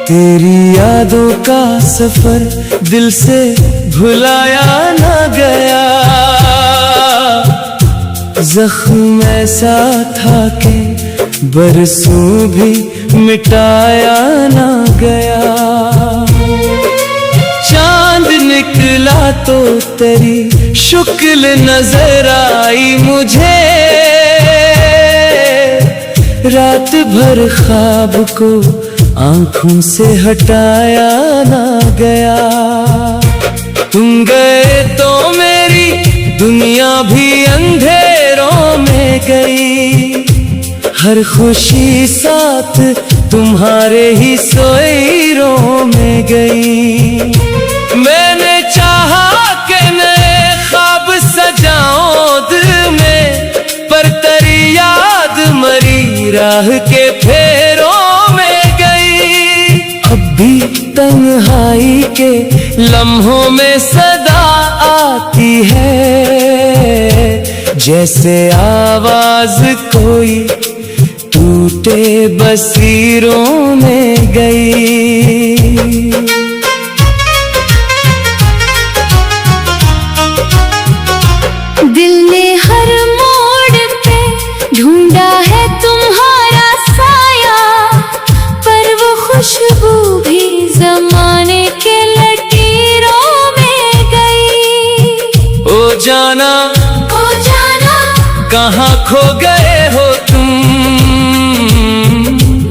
तेरी यादों का सफर दिल से भुलाया ना गया। जख्म ऐसा था कि बरसों भी मिटाया ना गया। चांद निकला तो तेरी शुक्ल नजर आई मुझे। रात भर ख्वाब को आंखों से हटाया ना गया। तुम गए तो मेरी दुनिया भी अंधेरों में गई। हर खुशी साथ तुम्हारे ही सोईरों में गई। मैंने चाहा कि नए ख्वाब सजाऊं दिल में, पर तेरी याद मरी राह के फेरों में गई। अब भी तन्हाई के लम्हों में सदा आती है, जैसे आवाज कोई टूटे बसीरों में गई। दिल ने हर मोड़ पे ढूंढा है तुम्हारा साया, पर वो खुशबू भी जमाने के लकीरों में गई। ओ जाना कहाँ खो गए हो तुम,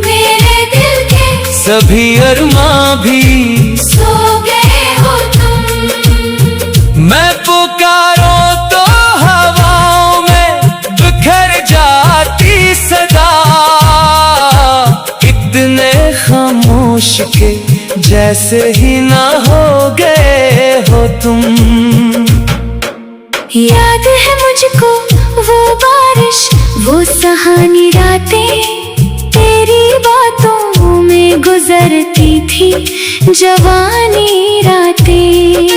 मेरे दिल के सभी अरमां भी सो गए हो तुम। मैं पुकारूं तो हवाओं में बिखर जाती सदा। इतने खामोश के जैसे ही ना हो गए हो तुम। याद है मुझको वो बारिश, वो सुहानी रातें, तेरी बातों में गुजरती थी जवानी रातें।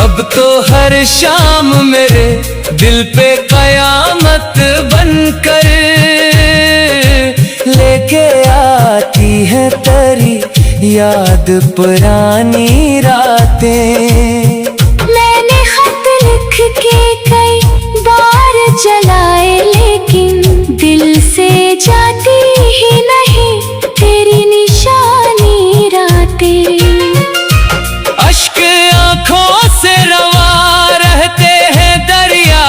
अब तो हर शाम मेरे दिल पे कयामत बनकर लेके आती है तेरी याद पुरानी रातें। मैंने खत लिख के कई बार जलाए, लेकिन दिल से जाती ही नहीं तेरी निशानी रातें। अश्क आंखों से रवा रहते हैं दरिया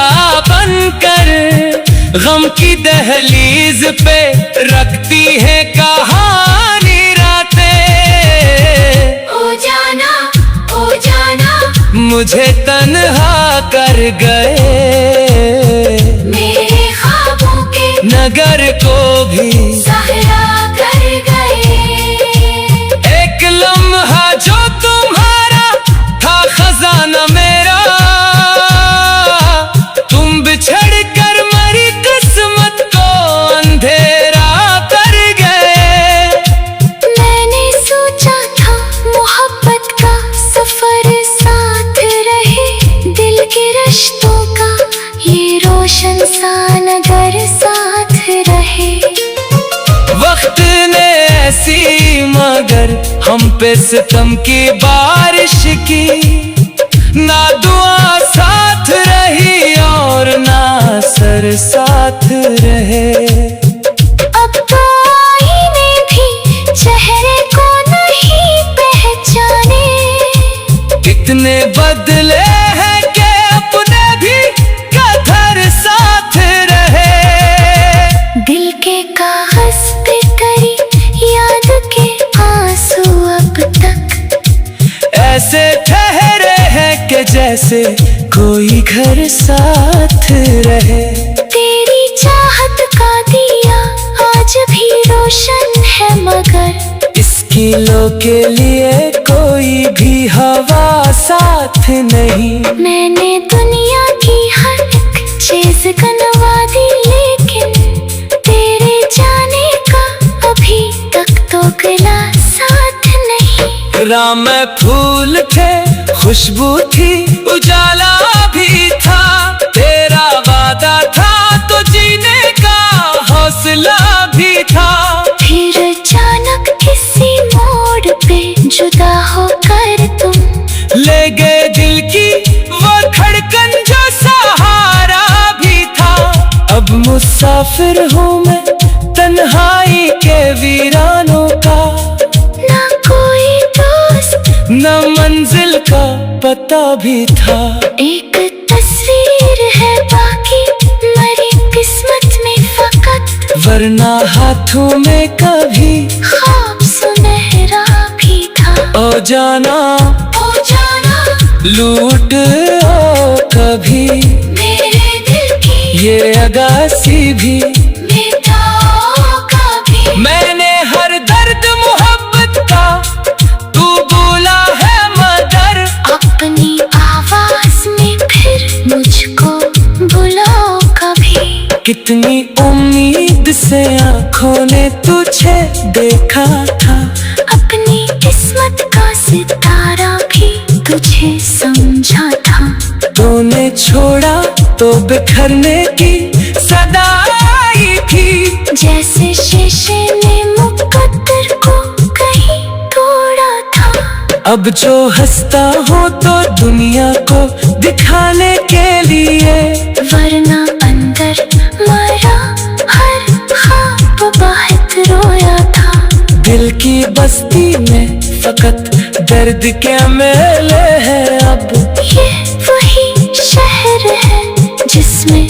बनकर, गम की दहलीज पे रखती है कहानी रातें। ओ जाना मुझे तन्हा कर गए, मेरे ख्वाबों के नगर को भी सहरा कर गए। एक लम्हा जो तुम्हारा था खजाना मेरा, तुम बिछड़ कर मरी किस्मत को अंधेरा कर गए। मैंने सोचा था मोहब्बत का सफर साथ रहे, दिल के रिश्तों का ये रोशन सा नगर साथ रहे। वक्त ने ऐसी मगर हम पे सितम की बारिश की, ना दुआ साथ रही और ना सर साथ रहे। अब तो आईने भी चेहरे को नहीं पहचाने। कितने बदले हैं कि अपने भी कदर साथ रहे। दिल के कागज पे करी याद के आंसू अब तक ऐसे ठहरे हैं कि जैसे कोई घर साथ रहे। तेरी चाहत का दिया आज भी रोशन है, मगर इस मुश्किलों के लिए कोई भी हवा साथ नहीं। मैंने दुनिया की हर एक चीज गनवा दी, लेकिन तेरे जाने का अभी तक तो गिला साथ नहीं। राह में फूल थे, खुशबू थी, उजाला भी था, तेरा वादा था तो जीने का हौसला भी था। फिर अचानक किसी मोड़ पे जुदा होकर तुम ले गए दिल की वो धड़कन जो सहारा भी था। अब मुसाफिर हूँ मैं तन्हाई के वीरानों का, ना कोई दोस्त न मंजिल का पता भी था। एक तस्वीर है बाकी मरी किस्मत में फकत, वरना हाथों में कभी ख्वाब सुनहरा भी था। ओ जाना लूट ओ कभी मेरे दिल की ये अगासी भी। मैंने हर दर्द मोहब्बत का तू बोला है मदर, अपनी आवाज में फिर मुझको बुलाओ कभी। कितनी उम्मीद से आँखों ने तुझे देखा था, अपनी किस्मत का सितारा भी तुझे समझा था। तूने छोड़ा तो बिखरने की सदा आई थी, जैसे शीशे ने मुकद्दर को कहीं तोड़ा था। अब जो हंसता हो तो दुनिया को दिखाने के लिए, वरना अंदर मरा हर ख्वाब बहुत रोया था। दिल की बस्ती में फकत दर्द के मेले हैं। अब ये वही शहर है जिसमें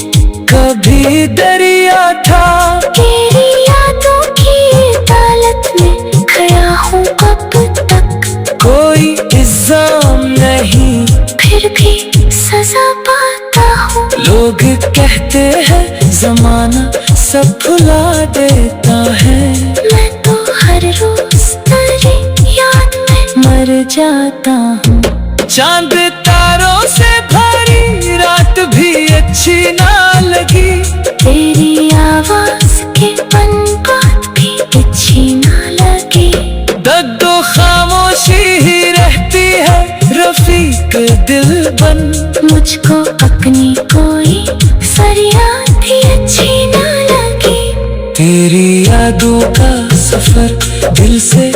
कभी दरिया था, तेरी यादों की अदालत में खड़ा हूँ अब तक। कोई इल्जाम नहीं फिर भी सजा पाता हूँ। लोग कहते हैं जमाना सब भुला देता है, मैं तो हर रोज तेरी याद में मर जाता हूँ। चांद तारों से भरी रात भी अच्छी ना लगी, तेरी आवाज के पन बात भी अच्छी ना लगी। दर्दो खामोशी ही रहती है रफीक दिल बन, मुझको अपनी कोई फरियाद भी अच्छी ना लगी। तेरी यादों का सफर दिल से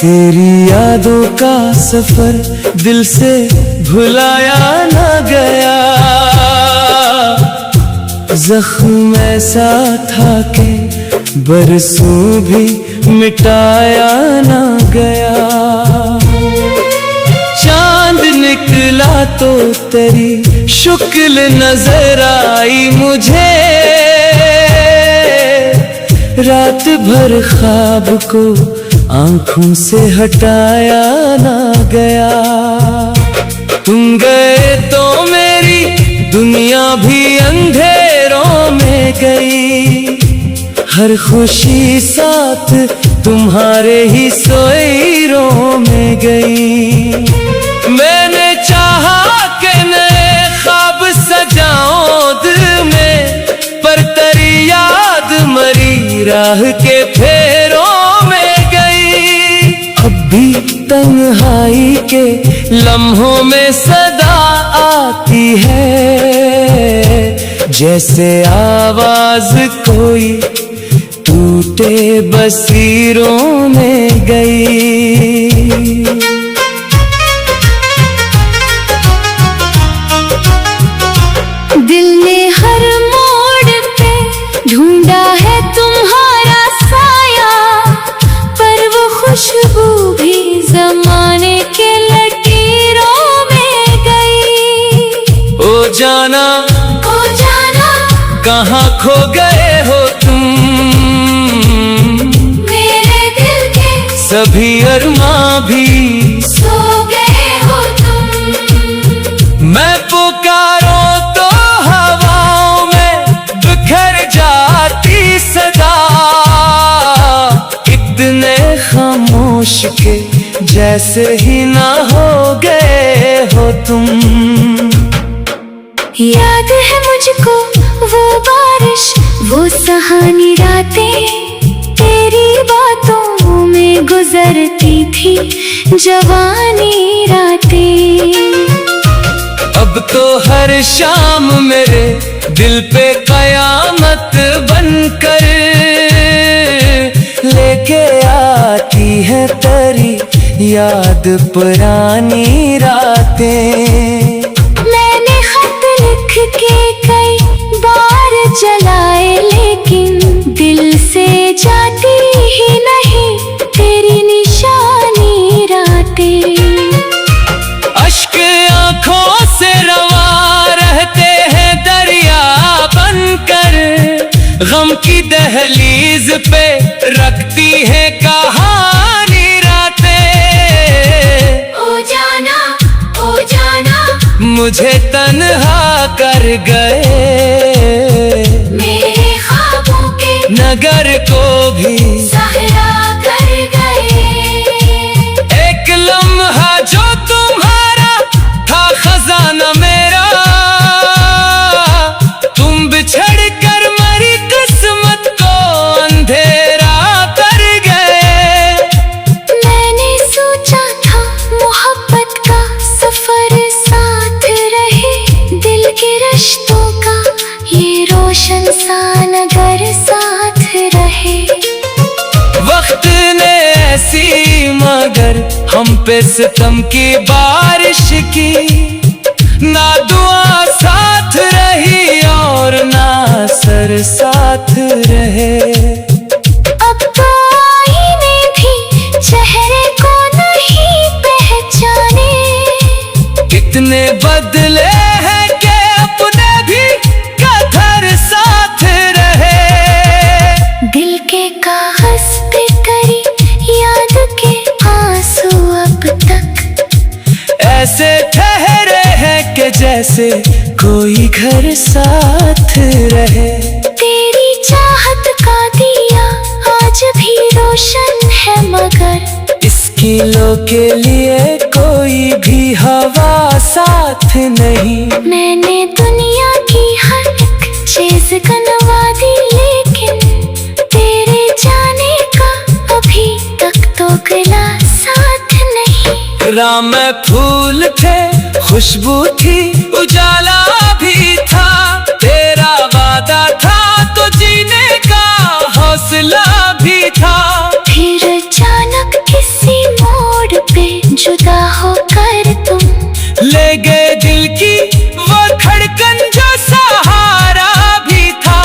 तेरी यादों का सफर दिल से भुलाया ना गया, जख्म ऐसा था कि बरसों भी मिटाया ना गया। चांद निकला तो तेरी शुक्ल नजर आई मुझे, रात भर ख्वाब को आंखों से हटाया ना गया। तुम गए तो मेरी दुनिया भी अंधेरों में गई, हर खुशी साथ तुम्हारे ही सोईरों में गई। मैंने चाहा कि नए ख्वाब सजाऊं दिल में, पर तेरी याद मरी राह के फेरों में गई। अब भी तन्हाई के लम्हों में सदा आती है, जैसे आवाज कोई टूटे बसीरों में गई। दिल ने हर मोड़ पे ढूंढा है तुम्हारा साया, पर वो खुशबू भी खो गए हो तुम, मेरे दिल के सभी अरमां भी सो गए हो तुम। मैं पुकारूं तो हवाओं में बिखर जाती सदा, इतने खामोश के जैसे ही ना हो गए हो तुम। याद है मुझको वो बारिश, वो सुहानी रातें, तेरी बातों में गुजरती थी जवानी रातें। अब तो हर शाम मेरे दिल पे कयामत बनकर लेके आती है तेरी याद पुरानी रातें। मैंने खत लिख के कई बार जलाए, लेकिन दिल से जाती ही नहीं तेरी निशानी रातें। अश्क आंखों से रवा रहते हैं दरिया बनकर, गम की दहलीज पे रखती है कहानी रातें। ओ जाना मुझे तन्हा कर गए, मेरे ख्वाबों के नगर को भी सहरा कर गए। एक लम्हा जो तुम्हारा था खजाना मेरा, तुम बिछड़ कर मेरी किस्मत को अंधेरा कर गए। मैंने सोचा था मोहब्बत का सफर साथ रहे, दिल के रिश्तों का ये रोशन सा नगर साथ रहे। वक्त ने ऐसी मगर हम पे सितम की बारिश की, ना दुआ साथ रही और ना सर साथ रहे। अब तो आईने भी चेहरे को नहीं पहचाने, कितने बदले हैं कि अपने भी कदर साथ रहे। दिल के कागज पे करी याद के आंसू अब तक ऐसे ठहरे हैं कि जैसे कोई घर साथ रहे। तेरी चाहत का दिया आज भी रोशन है, मगर इस किलो के लिए कोई भी हवा साथ नहीं। मैंने दुनिया की हर एक चीज गनवा दी, लेकिन तेरे जाने का अभी तक तो गला साथ नहीं। राम में फूल थे, खुशबू थी, उजाला भी था, तेरा वादा था तो जीने का हौसला भी था। फिर अचानक किसी मोड़ पे जुदा होकर तुम ले गए दिल की वो धड़कन जो सहारा भी था।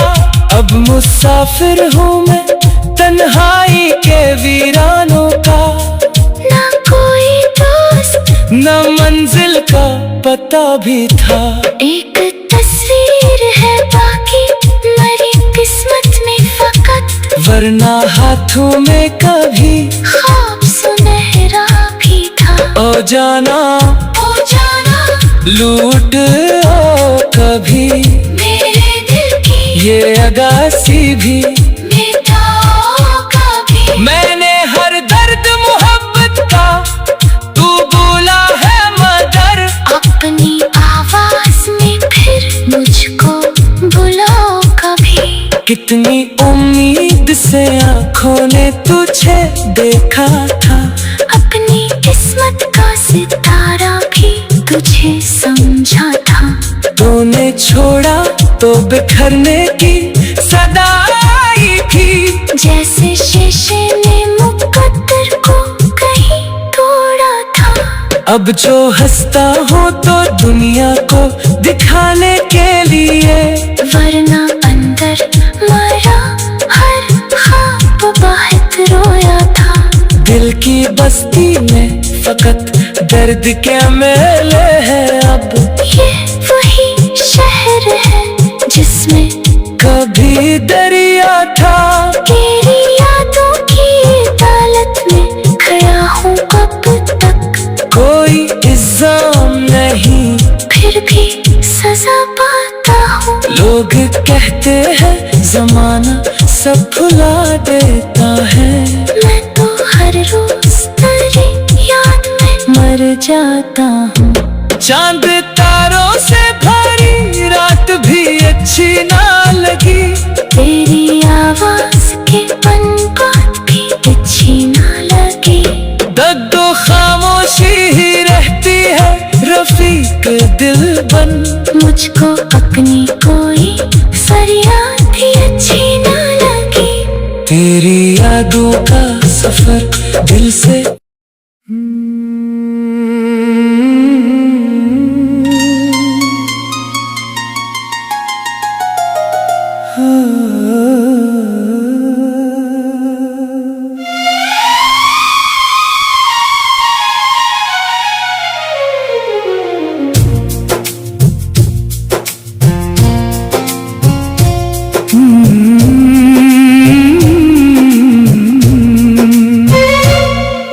अब मुसाफिर हूँ मैं तन्हाई के वीरानों का, ना कोई दोस्त न मंजिल का पता भी था। एक तस्वीर है बाकी मरी किस्मत में फकत, वरना हाथों में कभी ख्वाब सुनहरा भी था। ओ जाना लूट ओ कभी मेरे दिल की ये अगासी भी। मिटाओ कभी। मैंने हर दर्द मोहब्बत का तू बोला है मदर, अपनी आवाज में फिर मुझको बुलाओ कभी। कितनी उम्मीद से आंखों ने तुझे देखा था, अपनी किस्मत का सितारा भी तुझे समझा था। तूने छोड़ा तो बिखरने की सदा आई थी, जैसे शीशे ने मुकद्दर को कहीं तोड़ा था। अब जो हंसता हूँ तो दुनिया को दिखाने के लिए, वरना अंदर मरा हर ख्वाब बहुत रोया था। दिल की बस्ती में फकत दर्द के मेले हैं। अब ये वही शहर है जिसमें कभी भी दरिया था। तेरी यादों की अदालत में खड़ा हूँ अब तक, कोई इल्जाम नहीं फिर भी सजा पाता हूँ। लोग कहते हैं जमाना सब भुला देता है, मैं तो हर रोज तेरी याद में मर जाता हूँ। चांद तारों से भरी रात भी अच्छी ना लगी, तेरी आवाज के पन बात भी अच्छी ना लगी। दग्गो खामोशी ही रहती है रफीक दिल बन। मुझको अपनी कोई फरियाद भी अच्छी ना लगी। तेरी यादों का सफर दिल से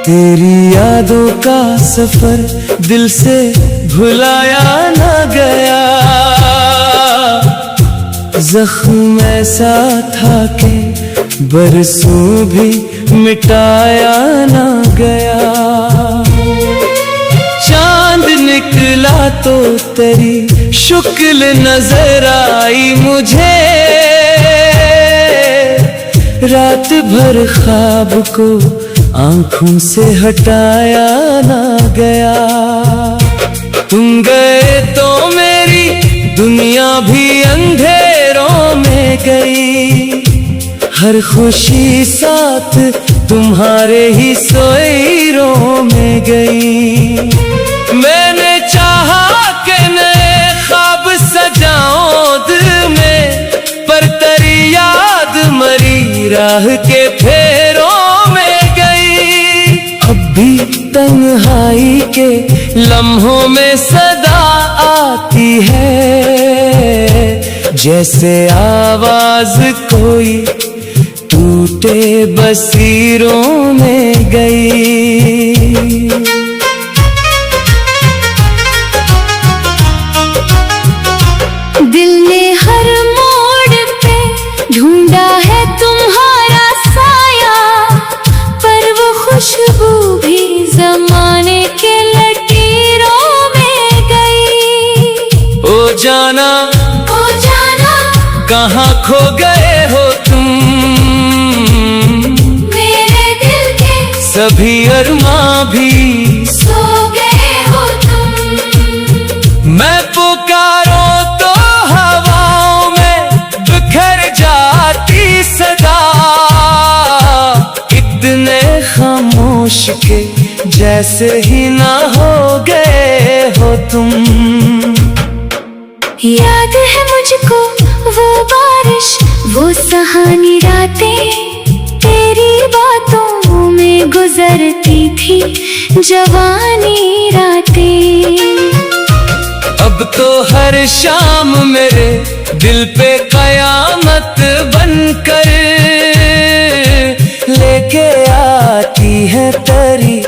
तेरी यादों का सफर दिल से भुलाया ना गया। जख्म ऐसा था कि बरसों भी मिटाया ना गया। चांद निकला तो तेरी शुक्ल नजर आई मुझे, रात भर ख्वाब को आंखों से हटाया ना गया। तुम गए तो मेरी दुनिया भी अंधेरों में गई, हर खुशी साथ तुम्हारे ही सोईरों में गई। मैंने चाहा कि नए ख्वाब सजाऊं दिल में, पर तेरी याद मरी राह के फेरों में गई। अब भी तन्हाई के लम्हों में सदा आती है, जैसे आवाज कोई टूटे बसीरों में गई। दिल ने हर मोड़ पे ढूंढा है तुम्हारा साया, पर वो खुशबू भी जमाने के लकीरों में गई। ओ जाना कहाँ खो गए हो तुम, मेरे दिल के सभी अरमां भी सो गए हो तुम। मैं पुकारूं तो हवाओं में बिखर जाती सदा, इतने खामोश के जैसे ही ना हो गए हो तुम। याद है मुझको वो बारिश, वो सुहानी रातें, तेरी बातों में गुजरती थी जवानी रातें। अब तो हर शाम मेरे दिल पे कयामत बनकर लेके आती है तेरी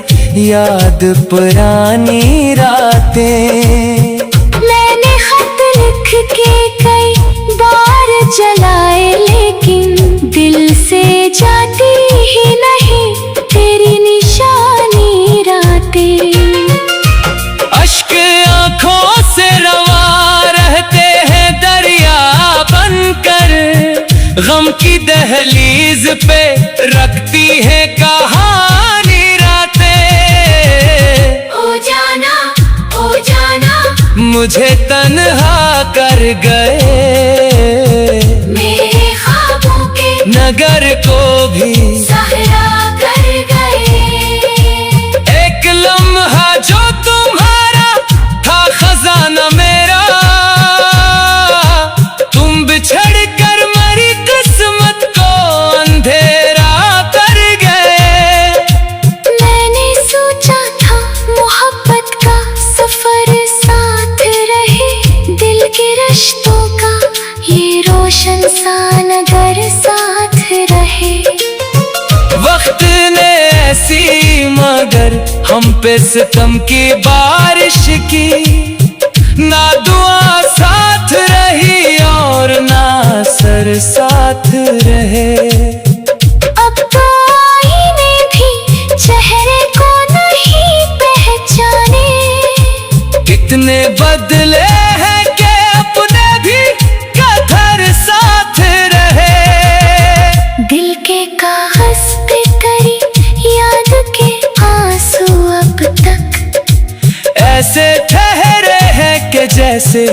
याद पुरानी रातें। मैंने खत लिख के कई बार जलाए, लेकिन दिल से जाती ही नहीं तेरी निशानी रातें। अश्क आंखों से रवा रहते हैं दरिया बनकर, गम की दहलीज पे रखती है कहानी रातें। ओ जाना मुझे तन्हा कर गए, मेरे ख्वाबों के नगर को भी सहरा कर गए। एक लम्हा जो तुम्हारा था खजाना मेरा, तुम बिछड़ कर मेरी किस्मत को अंधेरा कर गए। मैंने सोचा था मोहब्बत का सफर साथ रहे, दिल के रिश्तों का ये रोशन सा हम पे सितम की बारिश की, ना दुआ साथ रही और ना असर साथ रहे। अब तो आईने भी चेहरे को नहीं पहचाने, कितने बदले हैं कि अपने भी कदर साथ रहे। दिल के कागज पे करी याद के आंसू अब तक ऐसे ठहरे हैं कि जैसे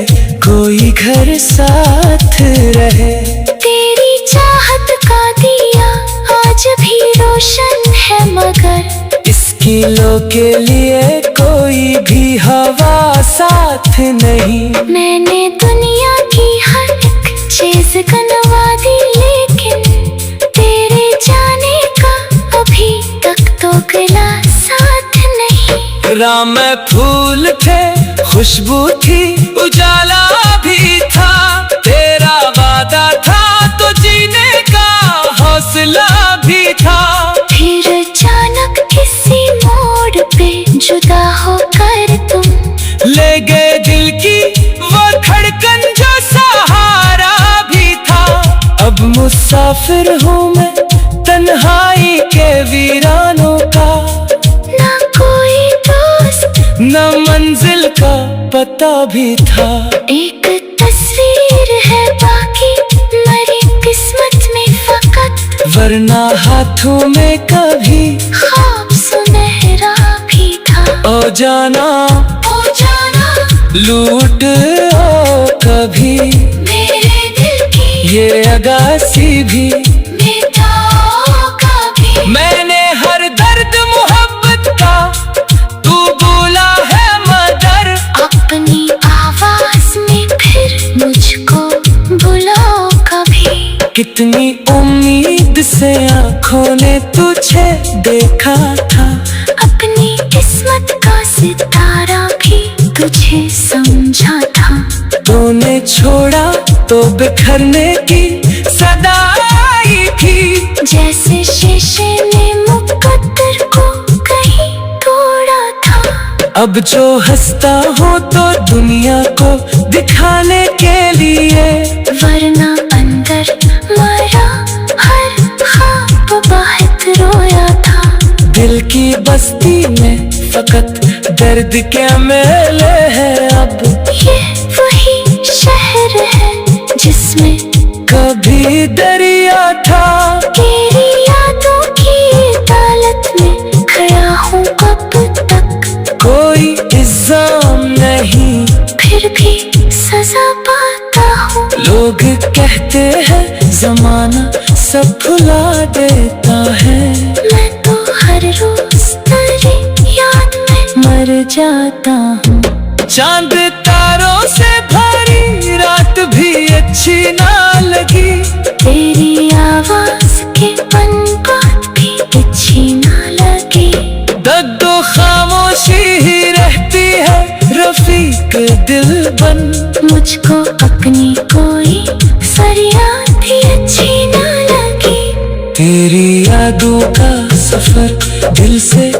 कोई घर साथ रहे। तेरी चाहत का दिया आज भी रोशन है, मगर इसकी लो के लिए कोई भी हवा साथ नहीं। मैंने दुनिया की हर एक चीज गनवा दी, लेकिन तेरे जाने का अभी तक तो गला साथ नहीं। राम में फूल थे, खुशबू थी, उजाला भी था, तेरा वादा था तो जीने का हौसला भी था। फिर अचानक किसी मोड़ पे जुदा होकर तुम ले गए दिल की वो धड़कन जो सहारा भी था। अब मुसाफिर हूँ मैं तन्हाई के वीरानों का, ना कोई दोस्त न मंजिल का पता भी था। एक तस्वीर है बाकी मरी किस्मत में फकत, वरना हाथों में कभी ख्वाब सुनहरा भी था। ओ जाना लूट ओ कभी मेरे दिल की ये अगासी भी। मिटाओ कभी। मैंने हर दर्द मोहब्बत का तू बोला है मदर, अपनी आवाज में फिर मुझको बुलाओ कभी। कितनी उम्मीद से आँखों ने तुझे देखा था, अपनी किस्मत का सितारा भी तुझे समझा था। तूने छोड़ा तो बिखरने की सदा आई थी, जैसे शीशे ने मुकद्दर को कहीं तोड़ा था। अब जो हंसता हो तो दुनिया को दिखाने के लिए, वरना अंदर मरा हर ख्वाब बहुत रोया था। दिल की बस्ती में फकत दर्द के मेले हैं। अब ये वही शहर है जिसमें कभी दरिया था, तेरी यादों की अदालत में खड़ा हूँ कब तक। कोई इल्जाम नहीं फिर भी सजा पाता हूँ। लोग कहते हैं जमाना सब भुला देता है, मैं तो हर रोज तेरी याद में मर जाता हूँ। चांद तारों से भरी रात भी अच्छी ना लगी, तेरी आवाज के पन बात भी अच्छी ना लगी। दर्दो खामोशी ही रहती है रफीक दिल बन। मुझको अपनी कोई फरियाद भी अच्छी ना लगी। तेरी यादों का सफर दिल से